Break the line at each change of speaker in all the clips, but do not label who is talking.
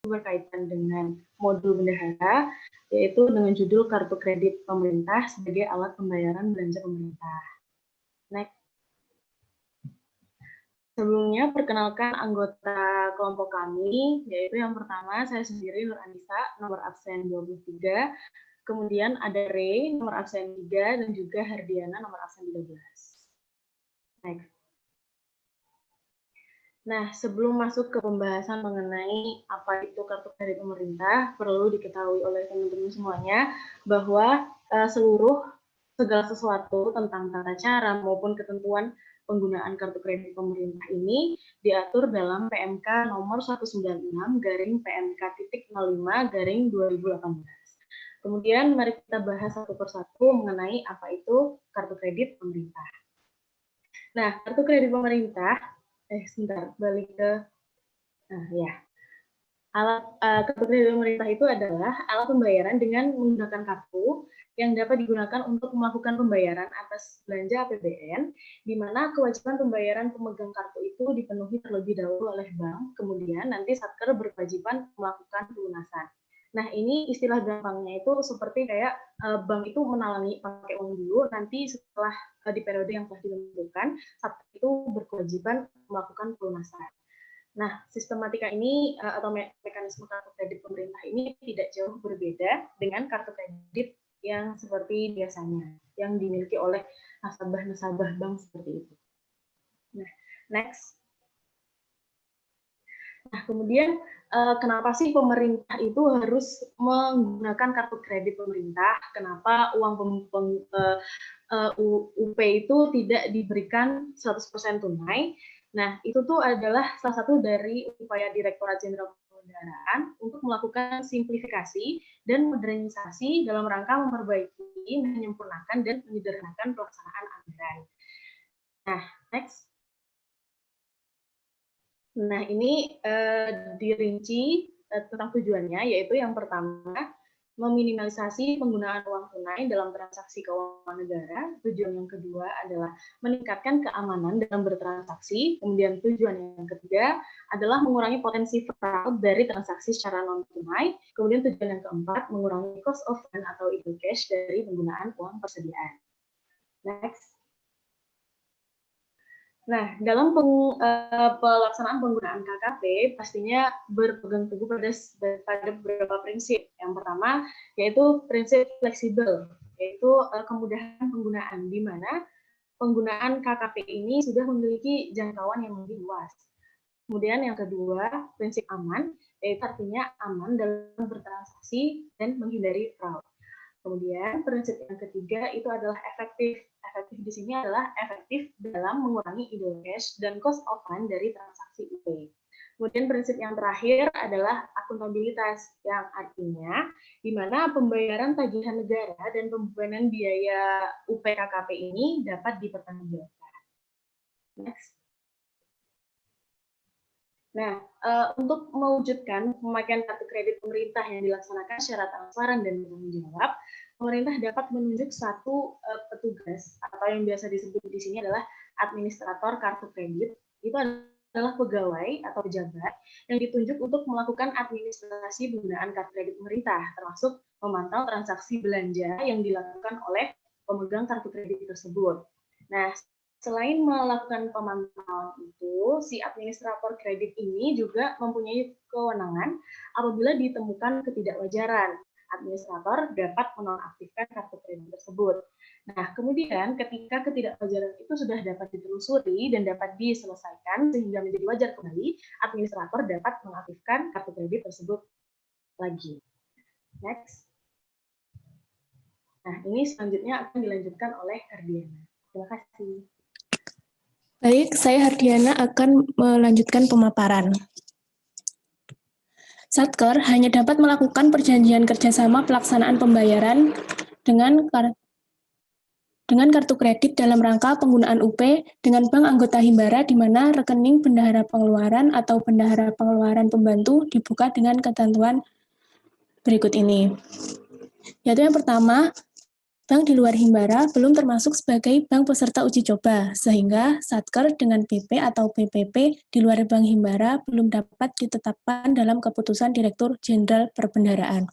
berkaitan dengan modul bendahara, yaitu dengan judul Kartu Kredit Pemerintah sebagai alat pembayaran belanja pemerintah. Next. Sebelumnya, perkenalkan anggota kelompok kami, yaitu yang pertama, saya sendiri Nur Anissa, nomor absen 23, kemudian ada Ray, nomor absen 3, dan juga Hardiana, nomor absen 13. Next. Nah, sebelum masuk ke pembahasan mengenai apa itu kartu kredit pemerintah, perlu diketahui oleh teman-teman semuanya bahwa segala sesuatu tentang tata cara maupun ketentuan penggunaan kartu kredit pemerintah ini diatur dalam PMK nomor 196/PMK.05/2018. Kemudian mari kita bahas satu persatu mengenai apa itu kartu kredit pemerintah. Nah, kartu kredit pemerintah sebentar, balik ke kartu kredit pemerintah itu adalah alat pembayaran dengan menggunakan kartu yang dapat digunakan untuk melakukan pembayaran atas belanja APBN, di mana kewajiban pembayaran pemegang kartu itu dipenuhi terlebih dahulu oleh bank, kemudian nanti Satker berkewajiban melakukan pelunasan. Nah, ini istilah gampangnya itu seperti kayak bank itu menalangi pakai uang dulu, nanti setelah di periode yang telah ditentukan, Satker itu berkewajiban melakukan pelunasan. Nah, sistematika ini atau mekanisme kartu kredit pemerintah ini tidak jauh berbeda dengan kartu kredit yang seperti biasanya, yang dimiliki oleh nasabah-nasabah bank seperti itu. Nah, next. Nah, kemudian kenapa sih pemerintah itu harus menggunakan kartu kredit pemerintah? Kenapa uang UP itu tidak diberikan 100% tunai? Nah, itu tuh adalah salah satu dari upaya Direktorat Jenderal Pembendaharaan untuk melakukan simplifikasi dan modernisasi dalam rangka memperbaiki, menyempurnakan, dan menyederhanakan pelaksanaan anggaran. Nah, next. Nah, ini dirinci tentang tujuannya, yaitu yang pertama, meminimalisasi penggunaan uang tunai dalam transaksi keuangan negara. Tujuan yang kedua adalah meningkatkan keamanan dalam bertransaksi. Kemudian tujuan yang ketiga adalah mengurangi potensi fraud dari transaksi secara non-tunai. Kemudian tujuan yang keempat, mengurangi cost of fund atau idle cash dari penggunaan uang persediaan. Next. Nah, dalam pelaksanaan penggunaan KKP pastinya berpegang teguh pada beberapa prinsip. Yang pertama yaitu prinsip fleksibel, yaitu kemudahan penggunaan, di mana penggunaan KKP ini sudah memiliki jangkauan yang lebih luas. Kemudian yang kedua, prinsip aman, yaitu artinya aman dalam bertransaksi dan menghindari fraud. Kemudian prinsip yang ketiga itu adalah efektif. Efektif di sini adalah efektif dalam mengurangi idle cash dan cost of fund dari transaksi UP. Kemudian prinsip yang terakhir adalah akuntabilitas, yang artinya di mana pembayaran tagihan negara dan pembebanan biaya UPKKP ini dapat dipertanggungjawabkan. Next. Nah, untuk mewujudkan pemakaian kartu kredit pemerintah yang dilaksanakan secara transparan dan bertanggung jawab, pemerintah dapat menunjuk satu petugas atau yang biasa disebut di sini adalah administrator kartu kredit. Itu adalah pegawai atau pejabat yang ditunjuk untuk melakukan administrasi penggunaan kartu kredit pemerintah, termasuk memantau transaksi belanja yang dilakukan oleh pemegang kartu kredit tersebut. Nah, selain melakukan pemantauan itu, si administrator kredit ini juga mempunyai kewenangan apabila ditemukan ketidakwajaran. Administrator dapat menonaktifkan kartu kredit tersebut. Nah, kemudian ketika ketidakwajaran itu sudah dapat ditelusuri dan dapat diselesaikan sehingga menjadi wajar kembali, administrator dapat mengaktifkan kartu kredit tersebut lagi. Next. Nah, ini selanjutnya akan dilanjutkan oleh Hardiana. Terima kasih.
Baik, saya Hardiana akan melanjutkan pemaparan. Satker hanya dapat melakukan perjanjian kerjasama pelaksanaan pembayaran dengan kartu kredit dalam rangka penggunaan UP dengan bank anggota Himbara di mana rekening bendahara pengeluaran atau bendahara pengeluaran pembantu dibuka dengan ketentuan berikut ini. Yaitu yang pertama, bank di luar Himbara belum termasuk sebagai bank peserta uji coba, sehingga Satker dengan BP atau BPP di luar Bank Himbara belum dapat ditetapkan dalam keputusan Direktur Jenderal Perbendaharaan.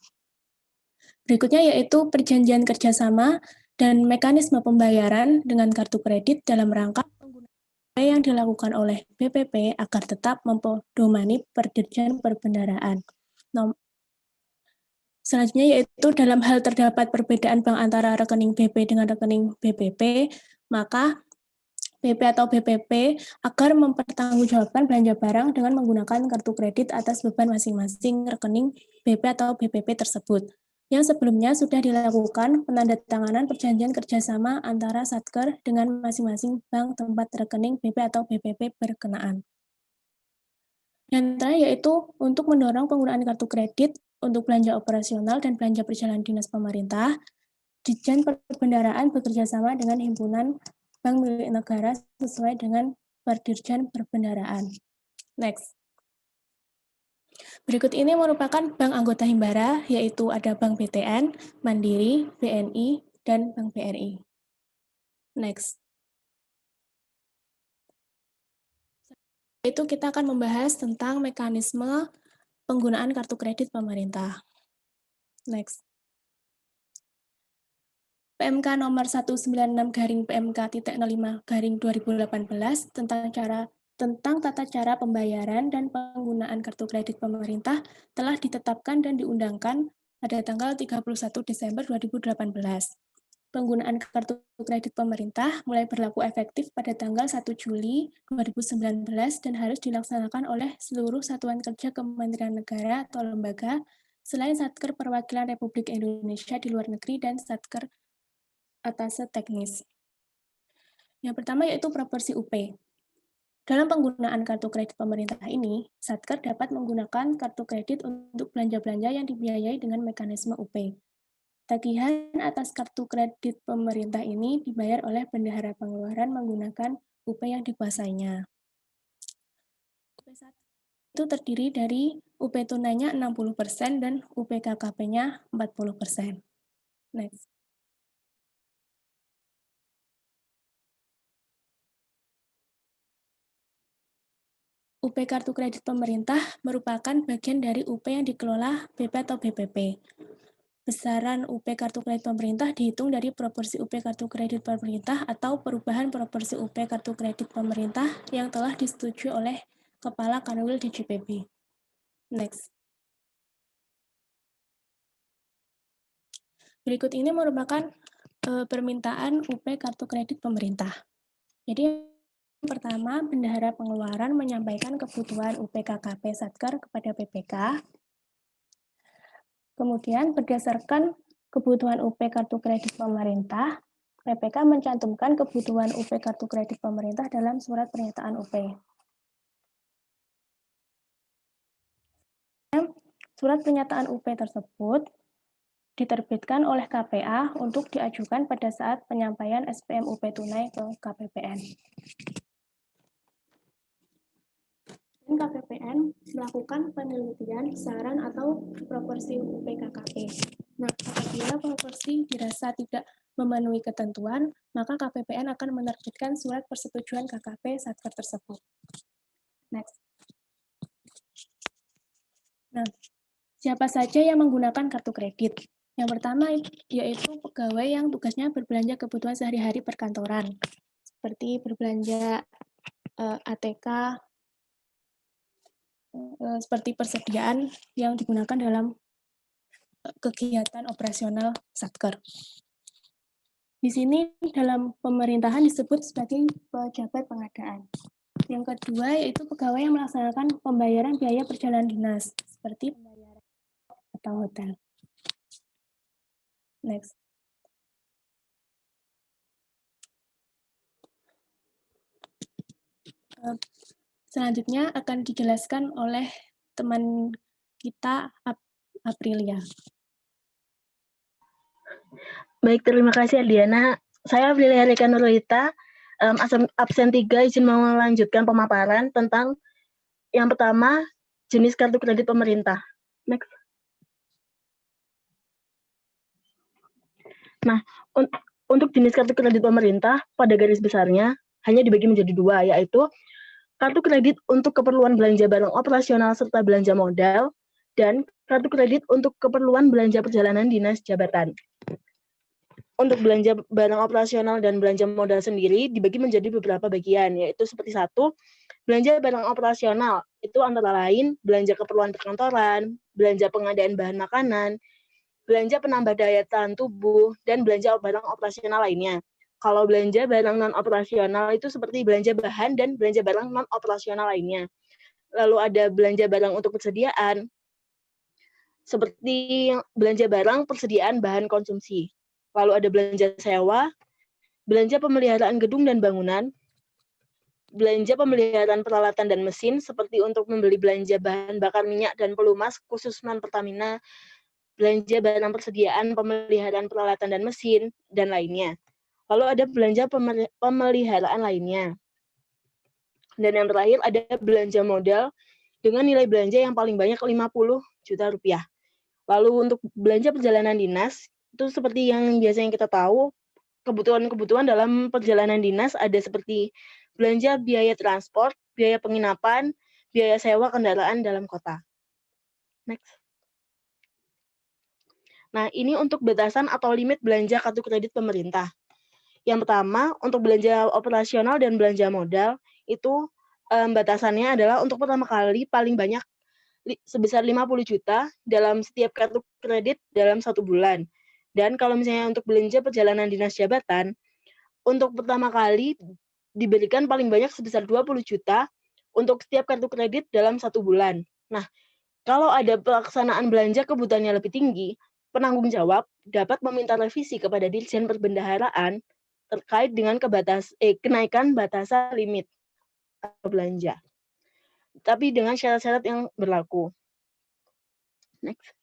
Berikutnya yaitu perjanjian kerjasama dan mekanisme pembayaran dengan kartu kredit dalam rangka penggunaan yang dilakukan oleh BPP agar tetap mempedomani Dirjen Perbendaharaan. Selanjutnya yaitu dalam hal terdapat perbedaan bank antara rekening BP dengan rekening BPP, maka BP atau BPP agar mempertanggungjawabkan belanja barang dengan menggunakan kartu kredit atas beban masing-masing rekening BP atau BPP tersebut. Yang sebelumnya sudah dilakukan penandatanganan perjanjian kerjasama antara Satker dengan masing-masing bank tempat rekening BP atau BPP berkenaan. Yang terakhir yaitu untuk mendorong penggunaan kartu kredit untuk belanja operasional dan belanja perjalanan dinas pemerintah, Ditjen Perbendaharaan bekerja sama dengan himpunan bank milik negara sesuai dengan Dirjen Perbendaharaan. Next. Berikut ini merupakan bank anggota Himbara, yaitu ada Bank BTN, Mandiri, BNI, dan Bank BRI. Next. Itu kita akan membahas tentang mekanisme penggunaan kartu kredit pemerintah. Next. PMK nomor 196/PMK.05/2018 tentang tata cara pembayaran dan penggunaan kartu kredit pemerintah telah ditetapkan dan diundangkan pada tanggal 31 Desember 2018. Penggunaan kartu kredit pemerintah mulai berlaku efektif pada tanggal 1 Juli 2019 dan harus dilaksanakan oleh seluruh satuan kerja Kementerian Negara atau lembaga selain Satker Perwakilan Republik Indonesia di luar negeri dan Satker Atase Teknis. Yang pertama yaitu proporsi UP. Dalam penggunaan kartu kredit pemerintah ini, Satker dapat menggunakan kartu kredit untuk belanja-belanja yang dibiayai dengan mekanisme UP. Tagihan atas kartu kredit pemerintah ini dibayar oleh bendahara pengeluaran menggunakan UP yang dikuasainya. UP itu terdiri dari UP tunainya 60% dan UP KKP-nya 40%. Next. UP kartu kredit pemerintah merupakan bagian dari UP yang dikelola BP atau BPP. Besaran UP kartu kredit pemerintah dihitung dari proporsi UP kartu kredit pemerintah atau perubahan proporsi UP kartu kredit pemerintah yang telah disetujui oleh Kepala Kanwil DJPB. Next. Berikut ini merupakan permintaan UP kartu kredit pemerintah. Jadi yang pertama, bendahara pengeluaran menyampaikan kebutuhan UP KKP Satker kepada PPK. Kemudian berdasarkan kebutuhan UP kartu kredit pemerintah, PPK mencantumkan kebutuhan UP kartu kredit pemerintah dalam surat pernyataan UP. Surat pernyataan UP tersebut diterbitkan oleh KPA untuk diajukan pada saat penyampaian SPM UP tunai ke KPPN. Dan KPPN melakukan penelitian besaran atau proporsi UP KKP. Nah, apabila proporsi dirasa tidak memenuhi ketentuan, maka KPPN akan menerbitkan surat persetujuan KKP Satker tersebut. Next. Nah, siapa saja yang menggunakan kartu kredit? Yang pertama yaitu pegawai yang tugasnya berbelanja kebutuhan sehari-hari perkantoran, seperti berbelanja ATK, seperti persediaan yang digunakan dalam kegiatan operasional Satker. Di sini dalam pemerintahan disebut sebagai pejabat pengadaan. Yang kedua yaitu pegawai yang melaksanakan pembayaran biaya perjalanan dinas, seperti pembayaran atau hotel. Next. Selanjutnya akan dijelaskan oleh teman kita Aprilia.
Baik, terima kasih Adiana. Saya Aprilia Rika Nurlita, absen 3, izin melanjutkan pemaparan tentang yang pertama, jenis kartu kredit pemerintah. Next. Nah, untuk jenis kartu kredit pemerintah pada garis besarnya hanya dibagi menjadi dua, yaitu kartu kredit untuk keperluan belanja barang operasional serta belanja modal, dan kartu kredit untuk keperluan belanja perjalanan dinas jabatan. Untuk belanja barang operasional dan belanja modal sendiri dibagi menjadi beberapa bagian, yaitu seperti satu, belanja barang operasional, itu antara lain belanja keperluan perkantoran, belanja pengadaan bahan makanan, belanja penambah daya tahan tubuh, dan belanja barang operasional lainnya. Kalau belanja barang non-operasional itu seperti belanja bahan dan belanja barang non-operasional lainnya. Lalu ada belanja barang untuk persediaan, seperti belanja barang persediaan bahan konsumsi. Lalu ada belanja sewa, belanja pemeliharaan gedung dan bangunan, belanja pemeliharaan peralatan dan mesin, seperti untuk membeli belanja bahan bakar minyak dan pelumas khusus non-Pertamina, belanja barang persediaan pemeliharaan peralatan dan mesin, dan lainnya. Lalu ada belanja pemeliharaan lainnya. Dan yang terakhir ada belanja modal dengan nilai belanja yang paling banyak 50 juta rupiah. Lalu untuk belanja perjalanan dinas, itu seperti yang biasanya kita tahu, kebutuhan-kebutuhan dalam perjalanan dinas ada seperti belanja biaya transport, biaya penginapan, biaya sewa kendaraan dalam kota. Next. Nah, ini untuk batasan atau limit belanja kartu kredit pemerintah. Yang pertama, untuk belanja operasional dan belanja modal, itu batasannya adalah untuk pertama kali paling banyak sebesar 50 juta dalam setiap kartu kredit dalam 1 bulan. Dan kalau misalnya untuk belanja perjalanan dinas jabatan, untuk pertama kali diberikan paling banyak sebesar 20 juta untuk setiap kartu kredit dalam 1 bulan. Nah, kalau ada pelaksanaan belanja kebutuhannya lebih tinggi, penanggung jawab dapat meminta revisi kepada Dirjen Perbendaharaan terkait dengan kenaikan batasan limit belanja. Tapi dengan syarat-syarat yang berlaku. Next.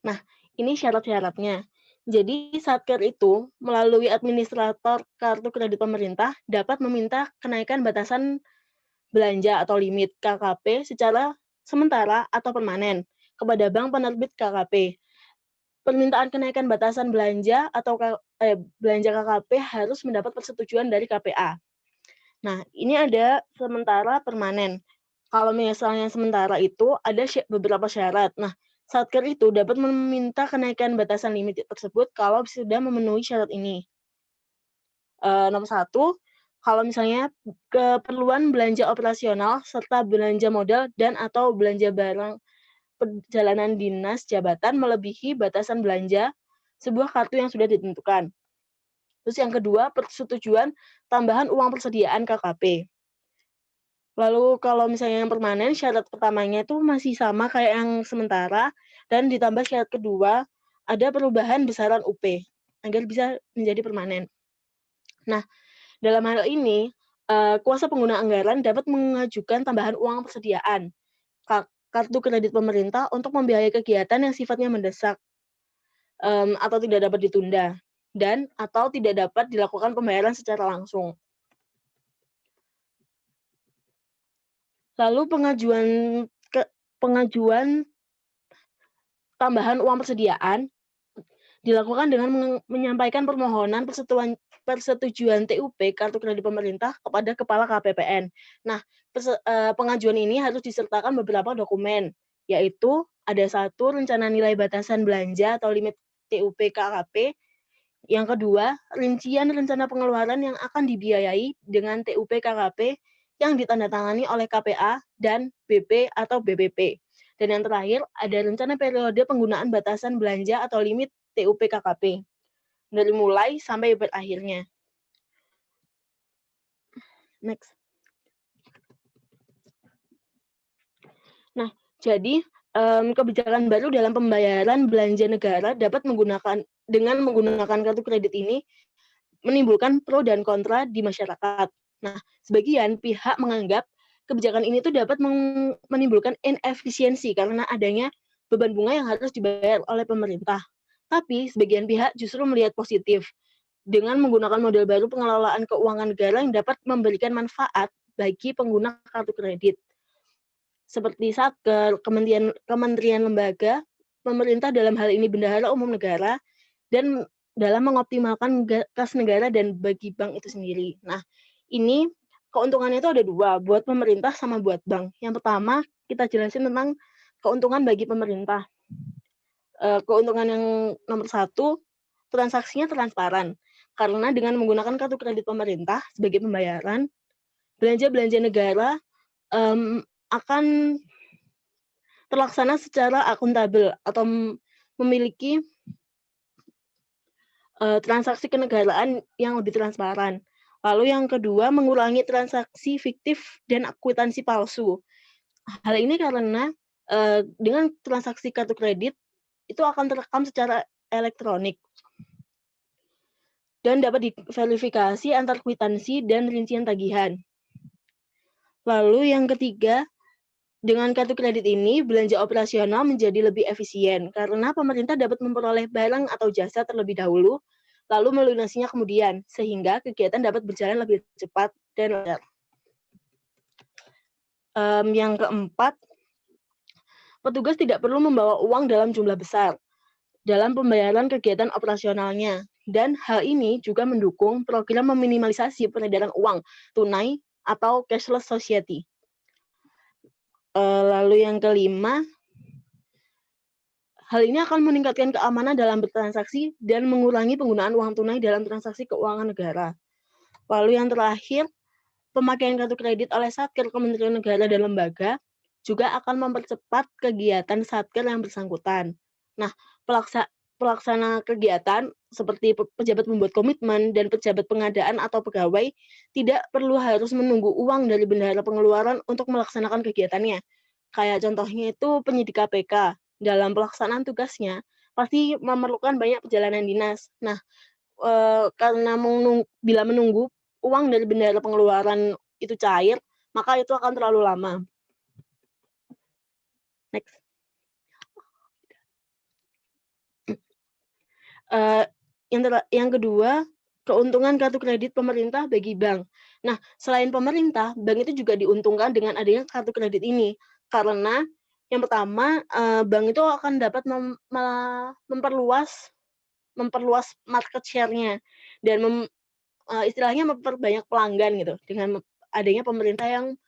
Nah, ini syarat-syaratnya. Jadi, Satker itu melalui administrator kartu kredit pemerintah dapat meminta kenaikan batasan belanja atau limit KKP secara sementara atau permanen kepada bank penerbit KKP. Permintaan kenaikan batasan belanja atau belanja KKP harus mendapat persetujuan dari KPA. Nah, ini ada sementara permanen. Kalau misalnya sementara itu ada beberapa syarat. Nah, Satker itu dapat meminta kenaikan batasan limit tersebut kalau sudah memenuhi syarat ini. Nomor 1, kalau misalnya keperluan belanja operasional serta belanja modal dan atau belanja barang perjalanan dinas jabatan melebihi batasan belanja sebuah kartu yang sudah ditentukan. Terus yang kedua, persetujuan tambahan uang persediaan KKP. Lalu kalau misalnya yang permanen, syarat pertamanya itu masih sama kayak yang sementara, dan ditambah syarat kedua, ada perubahan besaran UP, agar bisa menjadi permanen. Nah, dalam hal ini, kuasa pengguna anggaran dapat mengajukan tambahan uang persediaan kartu kredit pemerintah untuk membiayai kegiatan yang sifatnya mendesak atau tidak dapat ditunda, dan atau tidak dapat dilakukan pembayaran secara langsung. Lalu pengajuan tambahan uang persediaan dilakukan dengan menyampaikan permohonan persetujuan TUP kartu kredit pemerintah kepada Kepala KPPN. Nah, pengajuan ini harus disertakan beberapa dokumen, yaitu ada 1, rencana nilai batasan belanja atau limit TUP KKP. Yang kedua, rincian rencana pengeluaran yang akan dibiayai dengan TUP KKP yang ditandatangani oleh KPA dan BP atau BPP. Dan yang terakhir, ada rencana periode penggunaan batasan belanja atau limit TUP KKP dari mulai sampai berakhirnya. Next. Nah, jadi kebijakan baru dalam pembayaran belanja negara dapat dengan menggunakan kartu kredit ini menimbulkan pro dan kontra di masyarakat. Nah, sebagian pihak menganggap kebijakan ini tuh dapat menimbulkan inefisiensi karena adanya beban bunga yang harus dibayar oleh pemerintah. Tapi sebagian pihak justru melihat positif dengan menggunakan model baru pengelolaan keuangan negara yang dapat memberikan manfaat bagi pengguna kartu kredit. Seperti Satker, kementerian lembaga, pemerintah dalam hal ini Bendahara Umum Negara, dan dalam mengoptimalkan kas negara dan bagi bank itu sendiri. Nah, ini keuntungannya itu ada dua, buat pemerintah sama buat bank. Yang pertama, kita jelasin tentang keuntungan bagi pemerintah. Keuntungan yang nomor satu, transaksinya transparan. Karena dengan menggunakan kartu kredit pemerintah sebagai pembayaran, belanja-belanja negara akan terlaksana secara akuntabel atau memiliki transaksi kenegaraan yang lebih transparan. Lalu yang kedua, mengurangi transaksi fiktif dan akuntansi palsu. Hal ini karena dengan transaksi kartu kredit itu akan terekam secara elektronik dan dapat diverifikasi antar kwitansi dan rincian tagihan. Lalu yang ketiga, dengan kartu kredit ini belanja operasional menjadi lebih efisien karena pemerintah dapat memperoleh barang atau jasa terlebih dahulu, lalu melunasinya kemudian, sehingga kegiatan dapat berjalan lebih cepat dan lancar. Yang keempat, petugas tidak perlu membawa uang dalam jumlah besar dalam pembayaran kegiatan operasionalnya. Dan hal ini juga mendukung program meminimalisasi peredaran uang tunai atau cashless society. Lalu yang kelima, hal ini akan meningkatkan keamanan dalam bertransaksi dan mengurangi penggunaan uang tunai dalam transaksi keuangan negara. Lalu yang terakhir, pemakaian kartu kredit oleh Satker Kementerian Negara dan lembaga juga akan mempercepat kegiatan Satker yang bersangkutan. Nah, pelaksana kegiatan seperti pejabat membuat komitmen dan pejabat pengadaan atau pegawai tidak perlu harus menunggu uang dari bendahara pengeluaran untuk melaksanakan kegiatannya. Kayak contohnya itu penyidik KPK dalam pelaksanaan tugasnya pasti memerlukan banyak perjalanan dinas. Nah, karena bila menunggu uang dari bendahara pengeluaran itu cair, maka itu akan terlalu lama. Next. Yang kedua, keuntungan kartu kredit pemerintah bagi bank. Nah, selain pemerintah, bank itu juga diuntungkan dengan adanya kartu kredit ini. Karena yang pertama, bank itu akan dapat memperluas market share-nya dan istilahnya memperbanyak pelanggan gitu dengan adanya pemerintah yang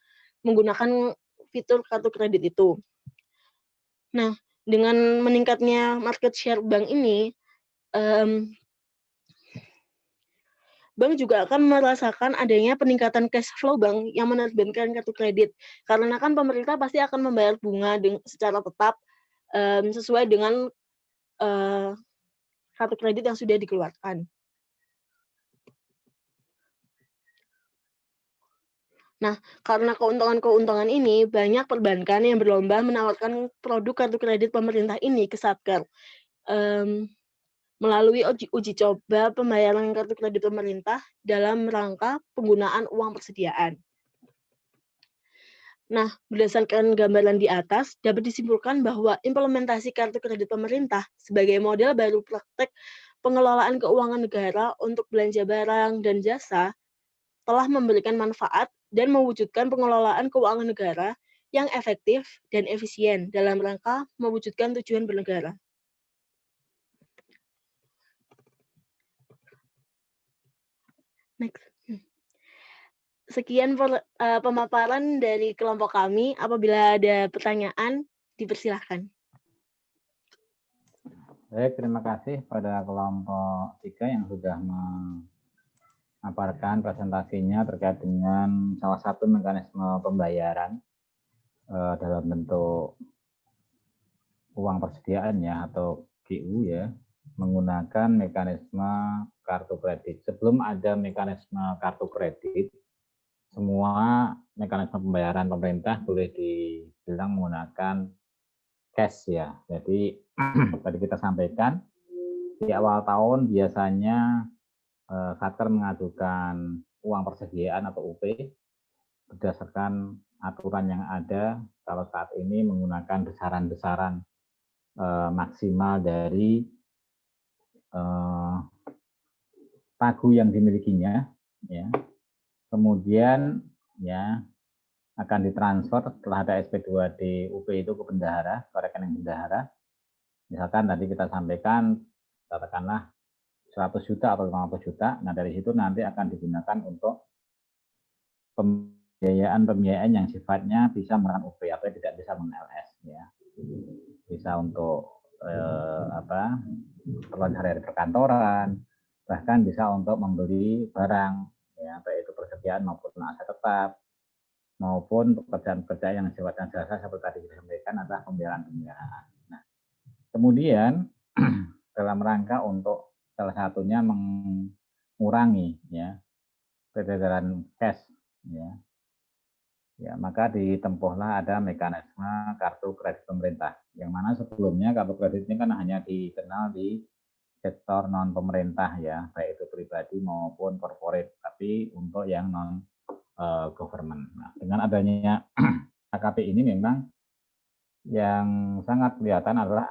menggunakan fitur kartu kredit itu. Nah, dengan meningkatnya market share bank ini, bank juga akan merasakan adanya peningkatan cash flow bank yang menerbitkan kartu kredit. Karena kan pemerintah pasti akan membayar bunga secara tetap sesuai dengan kartu kredit yang sudah dikeluarkan. Nah, karena keuntungan-keuntungan ini, banyak perbankan yang berlomba menawarkan produk kartu kredit pemerintah ini ke Satker. Melalui uji coba pembayaran kartu kredit pemerintah dalam rangka penggunaan uang persediaan. Nah, berdasarkan gambaran di atas, dapat disimpulkan bahwa implementasi kartu kredit pemerintah sebagai model baru praktek pengelolaan keuangan negara untuk belanja barang dan jasa telah memberikan manfaat dan mewujudkan pengelolaan keuangan negara yang efektif dan efisien dalam rangka mewujudkan tujuan bernegara. Next. Sekian pemaparan dari kelompok kami. Apabila ada pertanyaan, dipersilahkan.
Baik, terima kasih pada kelompok 3 yang sudah memaparkan presentasinya terkait dengan salah satu mekanisme pembayaran dalam bentuk uang persediaan ya atau GU ya, menggunakan mekanisme kartu kredit. Sebelum ada mekanisme kartu kredit, semua mekanisme pembayaran pemerintah boleh dibilang menggunakan cash ya. Jadi tadi kita sampaikan di awal tahun biasanya Satker mengajukan uang persediaan atau UP berdasarkan aturan yang ada. Kalau saat ini menggunakan besaran-besaran maksimal dari pagu yang dimilikinya ya. Kemudian ya akan ditransfer setelah ada SP2D UP itu ke bendahara, ke rekening bendahara. Misalkan tadi kita sampaikan katakanlah 100 juta atau 50 juta. Nah, dari situ nanti akan digunakan untuk pembiayaan yang sifatnya bisa menggunakan UP atau tidak bisa menggunakan LS ya. Bisa untuk keperluan sehari-hari perkantoran, bahkan bisa untuk membeli barang ya, baik itu persediaan maupun aset tetap, maupun pekerjaan-pekerjaan yang sifatnya jasa seperti tadi disampaikan adalah pembiayaan. Nah, kemudian dalam rangka untuk salah satunya mengurangi ya peredaran cash ya, maka ditempuhlah ada mekanisme kartu kredit pemerintah, yang mana sebelumnya kartu kredit ini kan hanya dikenal di sektor non pemerintah ya, baik itu pribadi maupun corporate, tapi untuk yang non government. Nah, dengan adanya KKP ini memang yang sangat kelihatan adalah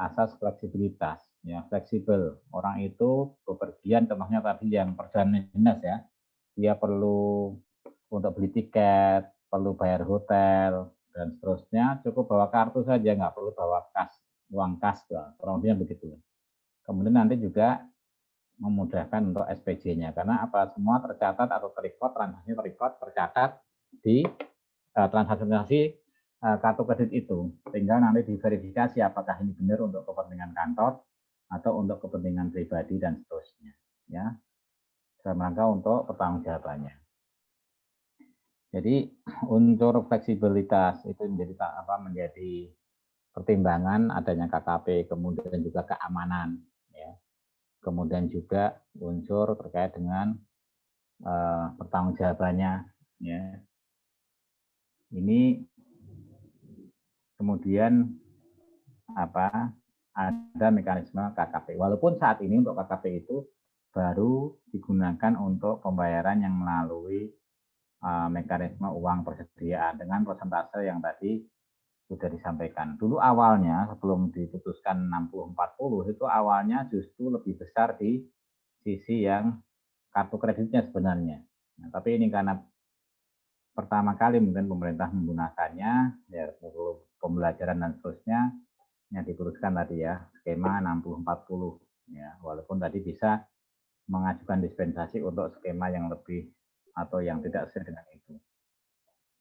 asas fleksibilitas ya, fleksibel. Orang itu bepergian, contohnya tadi yang perjalanan dinas ya, dia perlu untuk beli tiket, perlu bayar hotel, dan seterusnya, cukup bawa kartu saja, nggak perlu bawa uang kas, kurang lebihnya begitu. Kemudian nanti juga memudahkan untuk SPJ-nya, karena apa, semua tercatat atau transaksi tercatat di transaksi kartu kredit itu, tinggal nanti diverifikasi apakah ini benar untuk kepentingan kantor atau untuk kepentingan pribadi dan seterusnya, ya, dalam rangka untuk pertanggungjawabannya. Jadi unsur fleksibilitas itu menjadi pertimbangan adanya KKP, kemudian juga keamanan, ya. Kemudian juga unsur terkait dengan pertanggungjawabannya, ya. Ini kemudian ada mekanisme KKP. Walaupun saat ini untuk KKP itu baru digunakan untuk pembayaran yang melalui mekanisme uang persediaan dengan persentase yang tadi sudah disampaikan. Dulu awalnya sebelum diputuskan 60-40 itu awalnya justru lebih besar di sisi yang kartu kreditnya sebenarnya. Nah, tapi ini karena pertama kali mungkin pemerintah menggunakannya, ya perlu pembelajaran dan seterusnya, yang diputuskan tadi ya skema 60-40 ya, walaupun tadi bisa mengajukan dispensasi untuk skema yang lebih atau yang tidak sesuai dengan itu.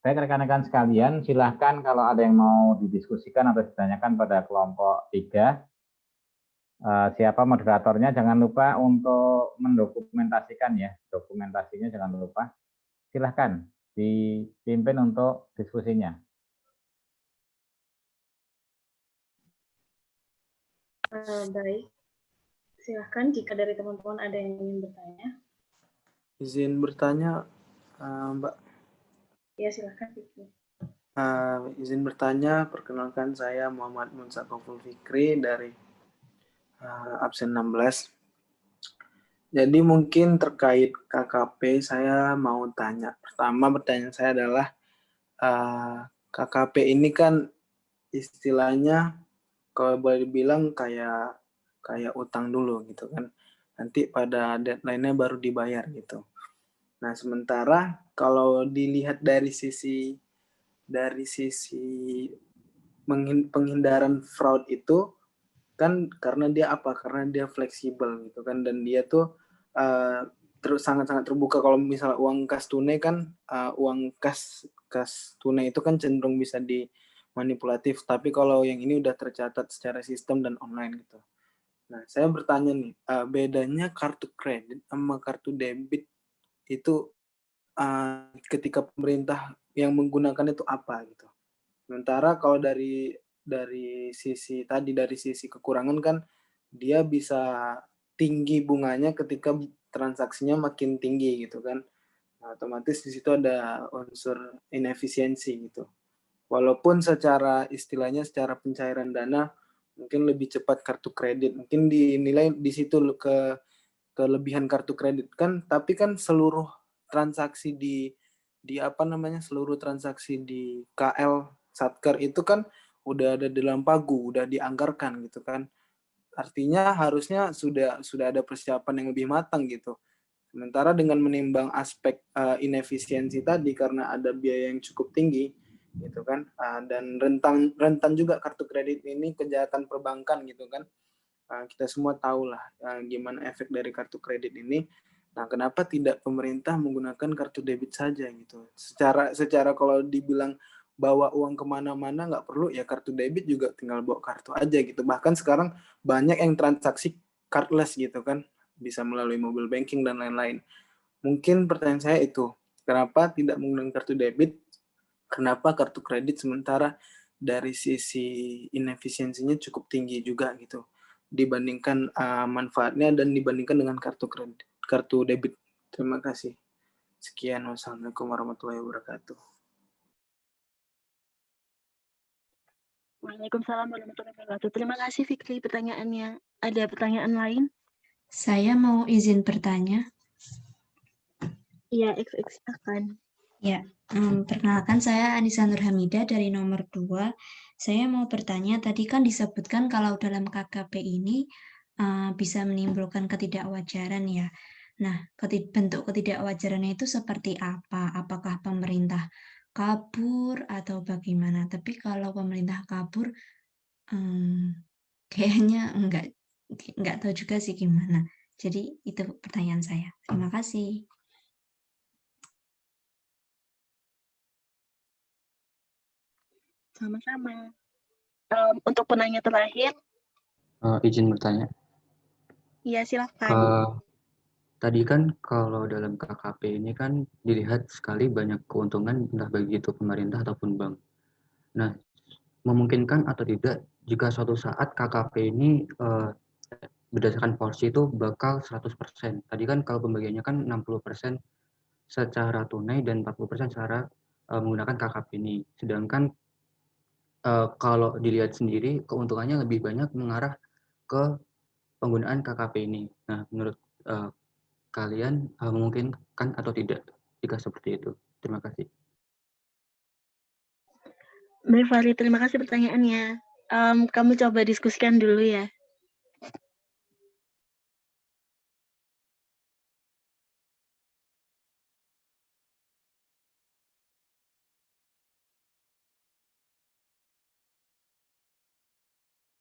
Baik rekan-rekan sekalian, silahkan kalau ada yang mau didiskusikan atau ditanyakan pada kelompok 3. Siapa moderatornya, jangan lupa untuk mendokumentasikan ya, dokumentasinya jangan lupa. Silahkan dipimpin untuk diskusinya.
Baik, silahkan jika dari teman-teman ada yang ingin bertanya.
Izin bertanya, Mbak.
Ya, silahkan.
Izin bertanya, perkenalkan saya Muhammad Munsakoful Fikri dari absen 16. Jadi mungkin terkait KKP saya mau tanya. Pertama pertanyaan saya adalah KKP ini kan istilahnya kalau boleh dibilang kayak utang dulu gitu kan. Nanti pada deadline-nya baru dibayar gitu. Nah, sementara kalau dilihat dari sisi penghindaran fraud itu kan karena dia fleksibel gitu kan, dan dia tuh terus sangat-sangat terbuka. Kalau misalnya uang kas tunai kan uang kas tunai itu kan cenderung bisa dimanipulatif, tapi kalau yang ini udah tercatat secara sistem dan online gitu. Nah, saya bertanya nih, bedanya kartu kredit sama kartu debit itu ketika pemerintah yang menggunakan itu apa gitu. Sementara kalau dari sisi kekurangan kan dia bisa tinggi bunganya ketika transaksinya makin tinggi gitu kan. Nah, otomatis di situ ada unsur inefisiensi gitu. Walaupun secara pencairan dana mungkin lebih cepat kartu kredit. Mungkin dinilai di situ kelebihan kartu kredit kan, tapi kan seluruh transaksi seluruh transaksi di KL Satker itu kan udah ada dalam pagu, udah dianggarkan gitu kan. Artinya harusnya sudah ada persiapan yang lebih matang gitu. Sementara dengan menimbang aspek inefisiensi tadi karena ada biaya yang cukup tinggi gitu kan, dan rentan juga kartu kredit ini kejahatan perbankan gitu kan. Kita semua tahu lah gimana efek dari kartu kredit ini. Nah, kenapa tidak pemerintah menggunakan kartu debit saja gitu? Secara kalau dibilang bawa uang kemana-mana nggak perlu ya kartu debit juga tinggal bawa kartu aja gitu. Bahkan sekarang banyak yang transaksi cardless gitu kan, bisa melalui mobile banking dan lain-lain. Mungkin pertanyaan saya itu, kenapa tidak menggunakan kartu debit? Kenapa kartu kredit sementara dari sisi inefisiensinya cukup tinggi juga gitu dibandingkan manfaatnya dan dibandingkan dengan kartu debit. Terima kasih. Sekian, wassalamualaikum warahmatullahi wabarakatuh.
Waalaikumsalam warahmatullahi wabarakatuh. Terima kasih Fikri pertanyaannya. Ada pertanyaan lain?
Saya mau izin bertanya.
Iya, silakan.
Ya, perkenalkan saya Anissa Nurhamida dari nomor 2. Saya mau bertanya, tadi kan disebutkan kalau dalam KKP ini bisa menimbulkan ketidakwajaran ya. Nah, bentuk ketidakwajarannya itu seperti apa? Apakah pemerintah kabur atau bagaimana? Tapi kalau pemerintah kabur, kayaknya enggak tahu juga sih gimana. Jadi itu pertanyaan saya. Terima kasih.
Sama-sama. Untuk penanya terakhir,
izin bertanya.
iya silakan.
Tadi kan kalau dalam KKP ini kan dilihat sekali banyak keuntungan entah bagi itu pemerintah ataupun bank. Nah, memungkinkan atau tidak jika suatu saat KKP ini berdasarkan porsi itu bakal 100%. Tadi kan kalau pembagiannya kan 60% secara tunai dan 40% secara menggunakan KKP ini. Sedangkan kalau dilihat sendiri keuntungannya lebih banyak mengarah ke penggunaan KKP ini. Nah, menurut kalian memungkinkan atau tidak jika seperti itu? Terima kasih.
Baik Fahri, terima kasih pertanyaannya. Kamu coba diskusikan dulu ya.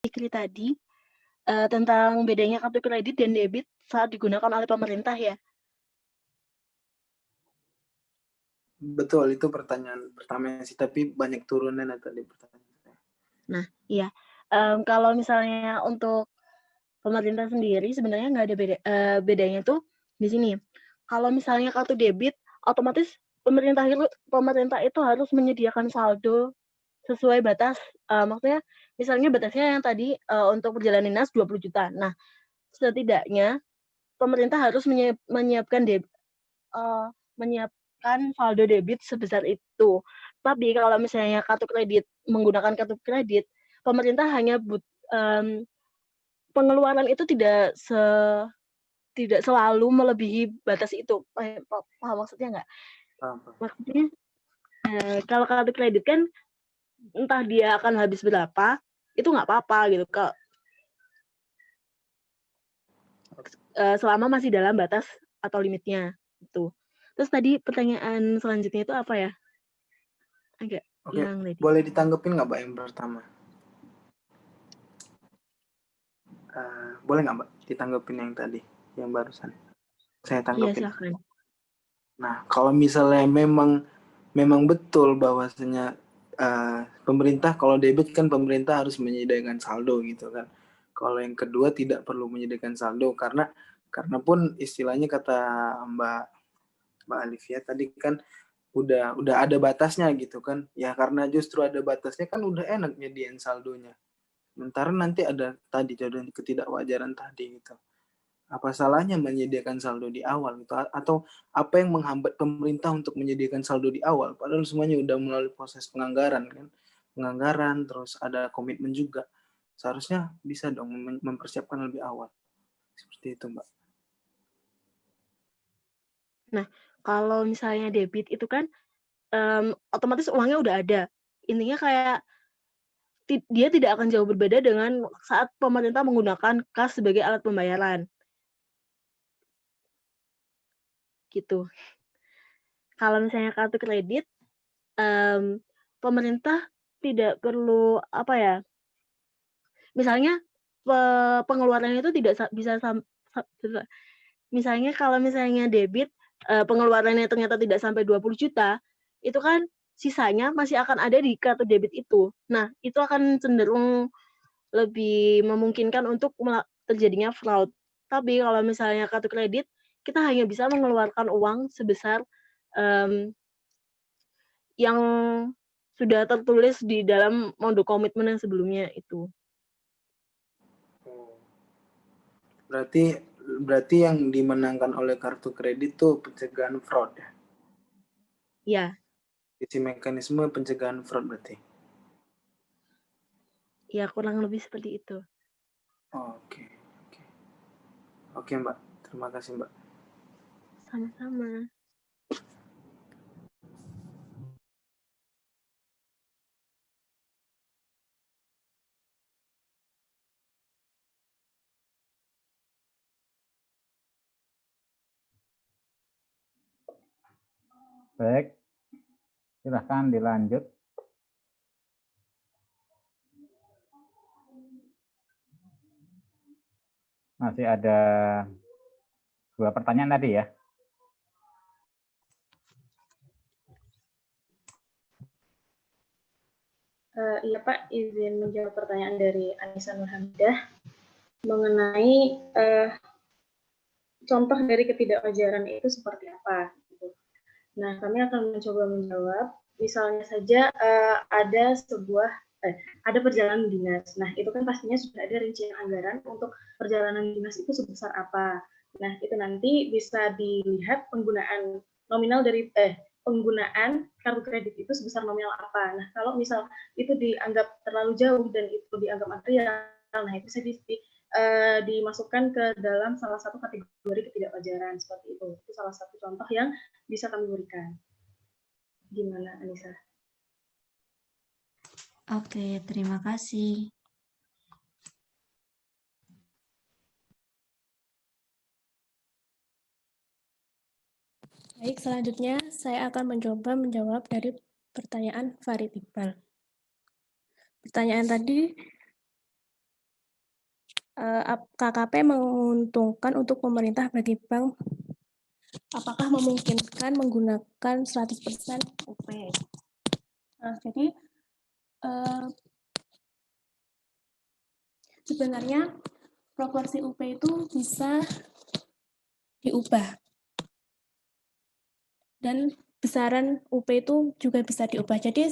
Fikri tadi tentang bedanya kartu kredit dan debit saat digunakan oleh pemerintah ya.
Betul, itu pertanyaan pertama sih, tapi banyak turunan tadi pertanyaan saya.
Nah, iya. Kalau misalnya untuk pemerintah sendiri sebenarnya nggak ada bedanya tuh di sini. Kalau misalnya kartu debit, otomatis pemerintah itu harus menyediakan saldo sesuai batas. Maksudnya, misalnya batasnya yang tadi untuk perjalanan dinas 20 juta. Nah, setidaknya pemerintah harus menyiapkan saldo debit sebesar itu. Tapi kalau misalnya menggunakan kartu kredit, pemerintah hanya pengeluaran itu tidak selalu melebihi batas itu. Paham maksudnya nggak?
Paham.
Maksudnya kalau kartu kredit kan entah dia akan habis berapa, itu nggak apa-apa gitu. Selama masih dalam batas atau limitnya itu. Terus tadi pertanyaan selanjutnya itu apa ya? Agak hilang tadi.
Boleh ditanggepin nggak Mbak yang pertama? Boleh nggak Mbak ditanggepin yang tadi, yang barusan? Saya tanggepin.
Iya, silakan.
Nah, kalau misalnya memang betul bahwasanya pemerintah, kalau debit kan pemerintah harus menyediakan saldo gitu kan. Kalau yang kedua tidak perlu menyediakan saldo karena pun istilahnya kata Mbak Alivia tadi kan udah ada batasnya gitu kan. Ya karena justru ada batasnya kan udah enak nyediain saldonya. Sementara nanti ada tadi jodoh ketidakwajaran tadi gitu. Apa salahnya menyediakan saldo di awal gitu? Atau apa yang menghambat pemerintah untuk menyediakan saldo di awal? Padahal semuanya udah melalui proses penganggaran kan. Penganggaran terus ada komitmen juga. Seharusnya bisa dong mempersiapkan lebih awal. Seperti itu, Mbak.
Nah, kalau misalnya debit itu kan otomatis uangnya udah ada. Intinya kayak dia tidak akan jauh berbeda dengan saat pemerintah menggunakan kas sebagai alat pembayaran. Gitu. Kalau misalnya kartu kredit, pemerintah tidak perlu misalnya pengeluarannya itu tidak bisa misalnya kalau misalnya debit, pengeluarannya ternyata tidak sampai 20 juta, itu kan sisanya masih akan ada di kartu debit itu. Nah, itu akan cenderung lebih memungkinkan untuk terjadinya fraud. Tapi kalau misalnya kartu kredit, kita hanya bisa mengeluarkan uang sebesar yang sudah tertulis di dalam modul komitmen yang sebelumnya itu.
Berarti yang dimenangkan oleh kartu kredit tuh pencegahan fraud ya?
Iya.
Isi mekanisme pencegahan fraud berarti?
Ya, kurang lebih seperti itu.
Oke. Oke, Mbak. Terima kasih, Mbak.
Sama-sama.
Baik, silahkan dilanjut. Masih ada 2 pertanyaan tadi ya.
Iya Pak, izin menjawab pertanyaan dari Anissa Nurhamidah mengenai contoh dari ketidakwajaran itu seperti apa. Gitu. Nah, kami akan mencoba menjawab. Misalnya saja ada perjalanan dinas. Nah, itu kan pastinya sudah ada rincian anggaran untuk perjalanan dinas itu sebesar apa. Nah, itu nanti bisa dilihat penggunaan nominal dari penggunaan kartu kredit itu sebesar nominal apa. Nah, kalau misal itu dianggap terlalu jauh dan itu dianggap material, nah itu bisa dimasukkan ke dalam salah satu kategori ketidakwajaran seperti itu. Itu salah satu contoh yang bisa kami berikan. Gimana, Anissa?
Oke, terima kasih.
Baik, selanjutnya saya akan mencoba menjawab dari pertanyaan Farid Iqbal. Pertanyaan tadi, KKP menguntungkan untuk pemerintah bagi bank, apakah memungkinkan menggunakan 100% UP? Nah, jadi sebenarnya proporsi UP itu bisa diubah. Dan besaran UP itu juga bisa diubah. Jadi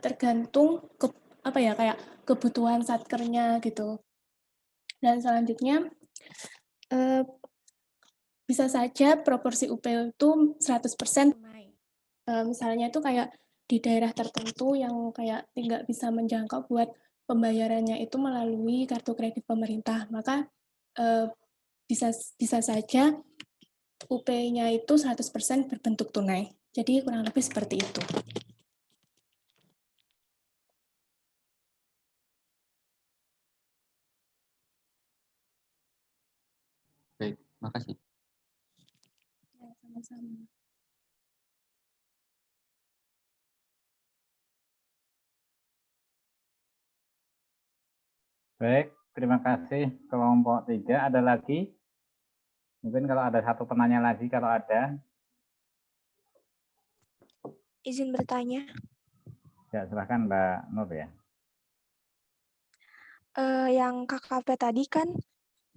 tergantung kayak kebutuhan satkernya gitu. Dan selanjutnya bisa saja proporsi UP itu 100% tunai. Misalnya itu kayak di daerah tertentu yang kayak tidak bisa menjangkau buat pembayarannya itu melalui kartu kredit pemerintah, maka bisa saja UP-nya itu 100% berbentuk tunai. Jadi kurang lebih seperti itu.
Baik, makasih.
Ya, sama-sama.
Baik, terima kasih kelompok 3. Ada lagi? Mungkin kalau ada satu penanya lagi, kalau ada.
Izin bertanya.
Ya, silahkan Mbak Nur ya.
Yang KKP tadi kan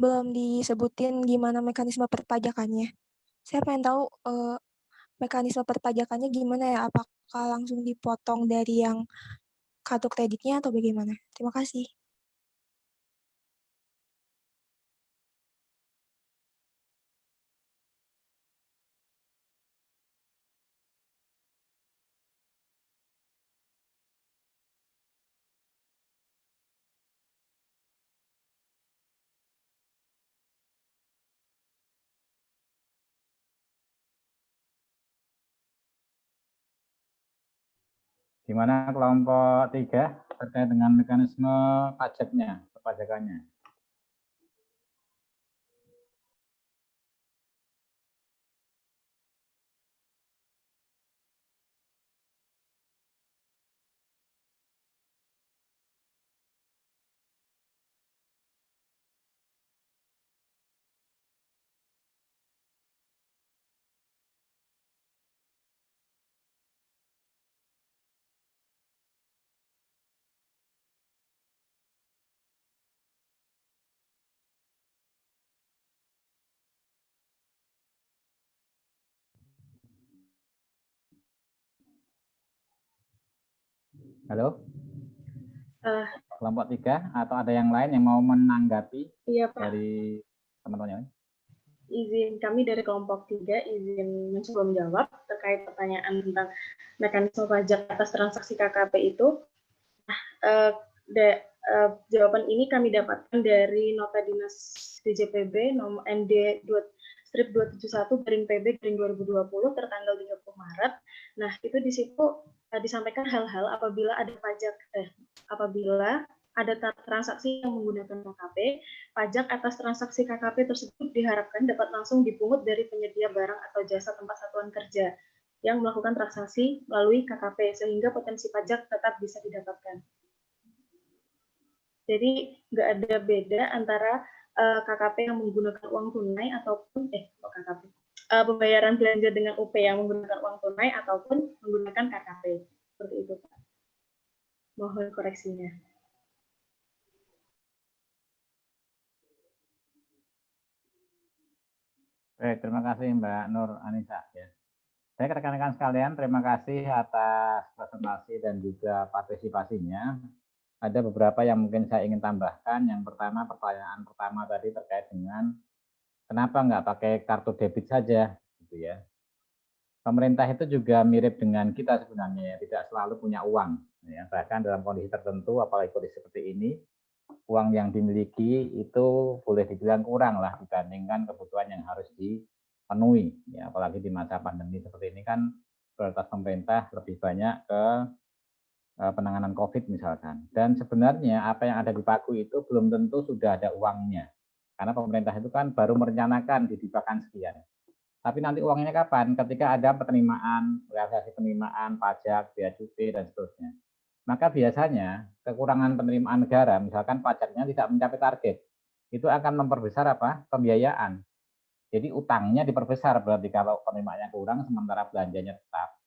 belum disebutin gimana mekanisme perpajakannya. Saya pengen tahu mekanisme perpajakannya gimana ya? Apakah langsung dipotong dari yang kartu kreditnya atau bagaimana? Terima kasih.
Gimana kelompok 3 terkait dengan mekanisme pajaknya, perpajakannya? Halo,
Eh,
kelompok 3 atau ada yang lain yang mau menanggapi
iya Pak,
dari teman-teman?
izin kami dari kelompok 3 izin mencoba menjawab terkait pertanyaan tentang mekanisme pajak atas transaksi KKP itu. Jawaban ini kami dapatkan dari nota dinas DJPB nomor ND strip 271/PB/2020 tertanggal 30 Maret. Nah, itu di situ disampaikan hal-hal apabila ada transaksi yang menggunakan KKP, pajak atas transaksi KKP tersebut diharapkan dapat langsung dipungut dari penyedia barang atau jasa tempat satuan kerja yang melakukan transaksi melalui KKP, sehingga potensi pajak tetap bisa didapatkan. Jadi nggak ada beda antara KKP yang menggunakan uang tunai ataupun KKP pembayaran belanja dengan UP yang menggunakan uang tunai ataupun menggunakan KKP. Seperti itu, Pak. Mohon koreksinya.
Baik, terima kasih Mbak Nur Anissa. Ya. Baik, rekan-rekan sekalian, terima kasih atas presentasi dan juga partisipasinya. Ada beberapa yang mungkin saya ingin tambahkan. Yang pertama, pertanyaan pertama tadi terkait dengan kenapa nggak pakai kartu debit saja, gitu ya. Pemerintah itu juga mirip dengan kita sebenarnya, ya, tidak selalu punya uang. Ya. Bahkan dalam kondisi tertentu, apalagi kondisi seperti ini, uang yang dimiliki itu boleh dibilang kurang lah dibandingkan kebutuhan yang harus dipenuhi. Ya, apalagi di masa pandemi seperti ini kan prioritas pemerintah lebih banyak ke penanganan COVID misalkan. Dan sebenarnya apa yang ada di Pagu itu belum tentu sudah ada uangnya. Karena pemerintah itu kan baru merencanakan didipakan sekian. Tapi nanti uangnya kapan? Ketika ada penerimaan, realisasi penerimaan, pajak, biaya cukai, dan seterusnya. Maka biasanya kekurangan penerimaan negara, misalkan pajaknya tidak mencapai target, itu akan memperbesar apa? Pembiayaan. Jadi utangnya diperbesar, berarti kalau penerimaannya kurang sementara belanjanya tetap.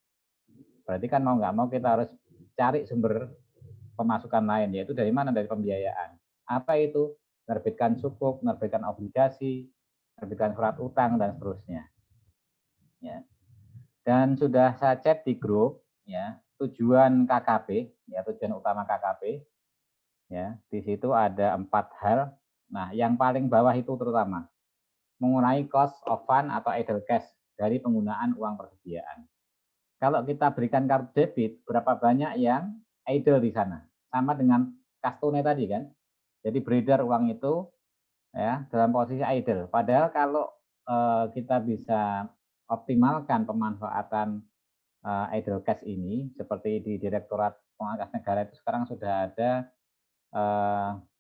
Berarti kan mau nggak mau kita harus cari sumber pemasukan lain, yaitu dari mana? Dari pembiayaan. Apa itu? Menerbitkan sukuk, menerbitkan obligasi, menerbitkan surat utang, dan seterusnya. Ya. Dan sudah saya chat di grup, ya, tujuan KKP, ya, tujuan utama KKP, ya, di situ ada 4 hal. Nah, yang paling bawah itu terutama mengurangi cost of fund atau idle cash dari penggunaan uang persediaan. Kalau kita berikan kartu debit, berapa banyak yang idle di sana? Sama dengan kas tunai tadi kan. Jadi beredar uang itu ya dalam posisi idle. Padahal kalau kita bisa optimalkan pemanfaatan idle cash ini, seperti di Direktorat Pemangkas Negara itu sekarang sudah ada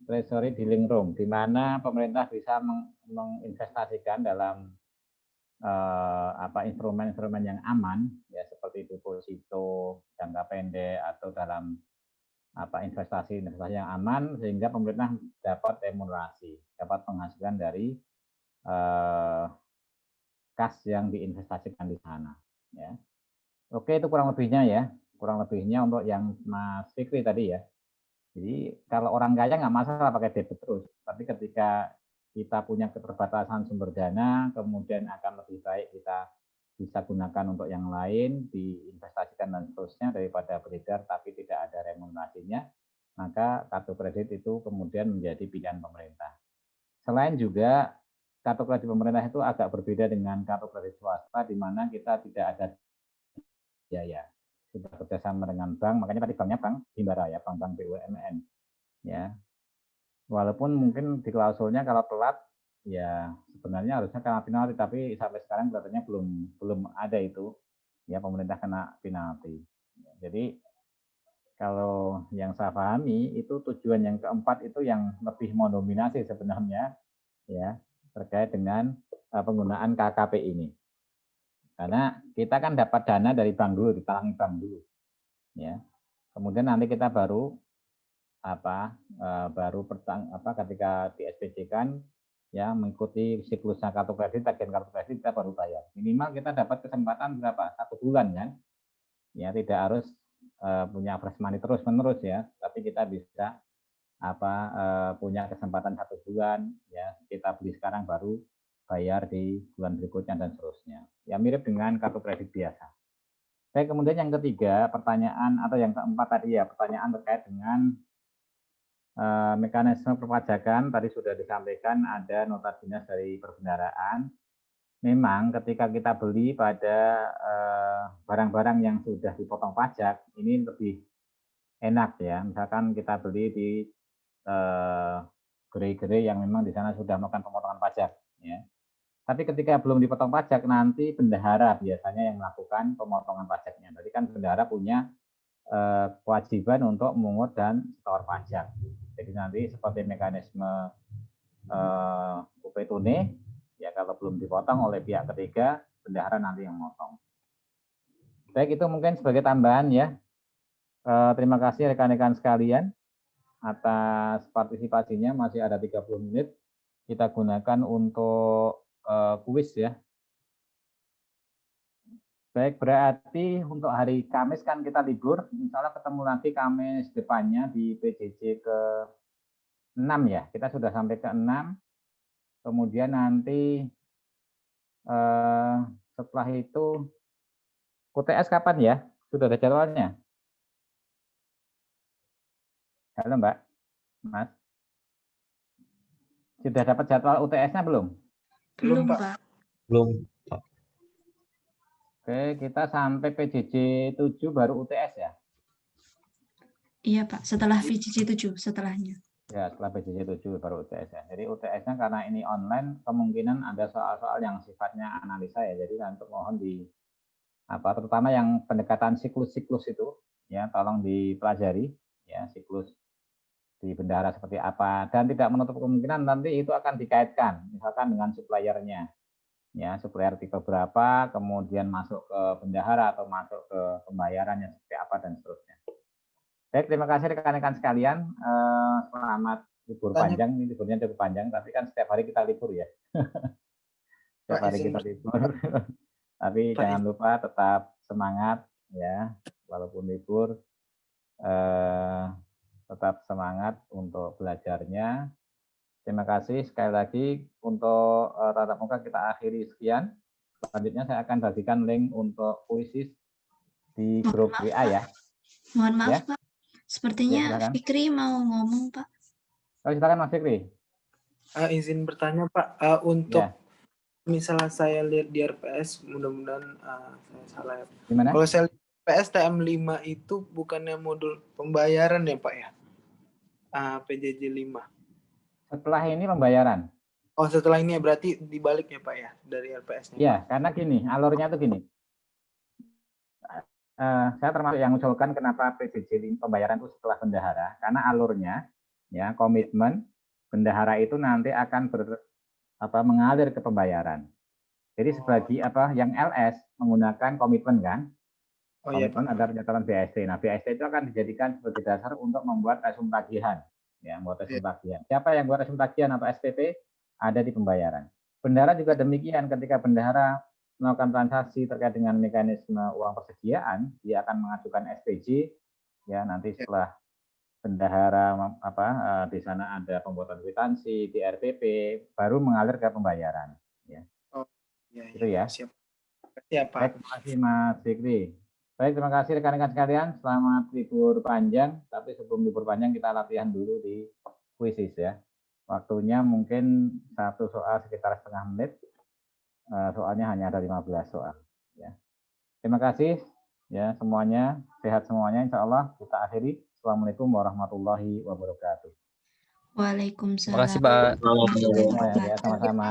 treasury dealing room, di mana pemerintah bisa menginvestasikan dalam instrumen-instrumen yang aman, ya seperti deposito jangka pendek atau dalam investasi yang aman, sehingga pemerintah dapat remunerasi, dapat penghasilan dari kas yang diinvestasikan di sana. Ya. Oke, itu kurang lebihnya ya. Kurang lebihnya untuk yang Mas Fikri tadi ya. Jadi kalau orang kaya nggak masalah pakai debit terus. Tapi ketika kita punya keterbatasan sumber dana, kemudian akan lebih baik kita bisa gunakan untuk yang lain, diinvestasikan dan seterusnya daripada beredar tapi tidak ada remunerasinya, maka kartu kredit itu kemudian menjadi pilihan pemerintah. Selain juga kartu kredit pemerintah itu agak berbeda dengan kartu kredit swasta, di mana kita tidak ada biaya. Sudah kerjasama dengan bank, makanya tadi banknya bank Himbara ya, bank-bank BUMN. Ya, walaupun mungkin di klausulnya kalau telat, ya sebenarnya harusnya kena penalti, tapi sampai sekarang kelihatannya belum ada itu. Ya, pemerintah kena penalti. Jadi kalau yang saya pahami itu tujuan yang keempat itu yang lebih mendominasi sebenarnya, ya terkait dengan penggunaan KKP ini. Karena kita kan dapat dana dari bank dulu, ditalangi bank dulu. Ya. Kemudian nanti kita baru ketika di SPJ kan ya mengikuti siklusnya kartu kredit, tagihan kartu kredit kita baru bayar. Minimal kita dapat kesempatan berapa? 1 bulan kan. Ya, tidak harus punya fresh money terus-menerus ya, tapi kita bisa punya kesempatan 1 bulan ya, kita beli sekarang baru bayar di bulan berikutnya dan seterusnya. Ya mirip dengan kartu kredit biasa. Baik, kemudian yang ketiga, pertanyaan atau yang keempat tadi ya, pertanyaan terkait dengan mekanisme perpajakan. Tadi sudah disampaikan ada nota dinas dari perbendaharaan. Memang ketika kita beli pada barang-barang yang sudah dipotong pajak, ini lebih enak ya. Misalkan kita beli di gerai-gerai yang memang di sana sudah melakukan pemotongan pajak. Ya. Tapi ketika belum dipotong pajak, nanti bendahara biasanya yang melakukan pemotongan pajaknya. Jadi kan bendahara punya kewajiban untuk memungut dan setor pajak. Jadi nanti seperti mekanisme UP Tune, ya kalau belum dipotong oleh pihak ketiga, bendahara nanti yang memotong. Baik, itu mungkin sebagai tambahan ya. Terima kasih rekan-rekan sekalian atas partisipasinya. Masih ada 30 menit. Kita gunakan untuk kuis ya. Baik, berarti untuk hari Kamis kan kita libur. Insya Allah ketemu lagi Kamis depannya di PJJ ke-6 ya. Kita sudah sampai ke-6. Kemudian nanti setelah itu UTS kapan ya? Sudah ada jadwalnya? Halo Mbak, Mas. Sudah dapat jadwal UTS-nya belum?
Belum, Pak.
Belum.
Oke, kita sampai PJJ 7 baru UTS ya?
Iya, Pak. Setelah VJJ 7, setelahnya.
Ya, setelah PJJ 7 baru UTS ya. Jadi UTS-nya karena ini online, kemungkinan ada soal-soal yang sifatnya analisa ya. Jadi untuk mohon terutama yang pendekatan siklus-siklus itu, ya tolong dipelajari ya siklus di bendahara seperti apa. Dan tidak menutup kemungkinan nanti itu akan dikaitkan, misalkan dengan suppliernya. Ya, supplier tipe berapa, kemudian masuk ke bendahara atau masuk ke pembayarannya seperti apa dan seterusnya. Baik, terima kasih rekan-rekan sekalian. Selamat libur panjang. Ini liburnya cukup panjang, tapi kan setiap hari kita libur ya. Setiap hari kita libur. Tapi jangan lupa tetap semangat ya, walaupun libur. Tetap semangat untuk belajarnya. Terima kasih sekali lagi untuk tatap muka kita akhiri sekian. Selanjutnya saya akan bagikan link untuk puisi di grup WA ya.
Mohon maaf ya. Pak, sepertinya
ya,
Fikri mau ngomong Pak.
Oh, silakan Mas Fikri.
Izin bertanya Pak, untuk misalnya saya lihat di RPS, mudah-mudahan saya salah ya.
Gimana?
Kalau saya lihat RPS TM5 itu bukannya modul pembayaran ya Pak ya? PJJ 5. Setelah ini pembayaran. Oh, setelah ini ya, berarti dibalik ya Pak ya, dari RPS-nya? Iya, karena gini, alurnya tuh gini. Saya termasuk yang mengusulkan kenapa PJJ pembayaran itu setelah bendahara, karena alurnya, ya komitmen bendahara itu nanti akan mengalir ke pembayaran. Jadi sebagai yang LS menggunakan komitmen kan? Komitmen ada penyetoran BST. Nah, BST itu akan dijadikan sebagai dasar untuk membuat resum tagihan. Ya, membuat resum tagihan. Siapa yang buat resum tagihan atau SPT? Ada di pembayaran. Bendahara juga demikian, ketika bendahara melakukan transaksi terkait dengan mekanisme uang persediaan, dia akan mengajukan SPJ. Ya, nanti setelah bendahara di sana ada pembuatan kwitansi, di RPP, baru mengalir ke pembayaran. Ya. Oh, ya, itu ya. Siap. Siap, Pak. Baik, terima kasih Mas Fikri. Baik, terima kasih rekan-rekan sekalian. Selamat libur panjang. Tapi sebelum libur panjang kita latihan dulu di kuisis ya. Waktunya mungkin satu soal sekitar setengah menit. Soalnya hanya ada 15 soal. Ya. Terima kasih ya semuanya. Sehat semuanya. Insya Allah kita akhiri. Assalamualaikum warahmatullahi wabarakatuh.
Waalaikumsalam.
Terima kasih Pak.
Ya, sama-sama.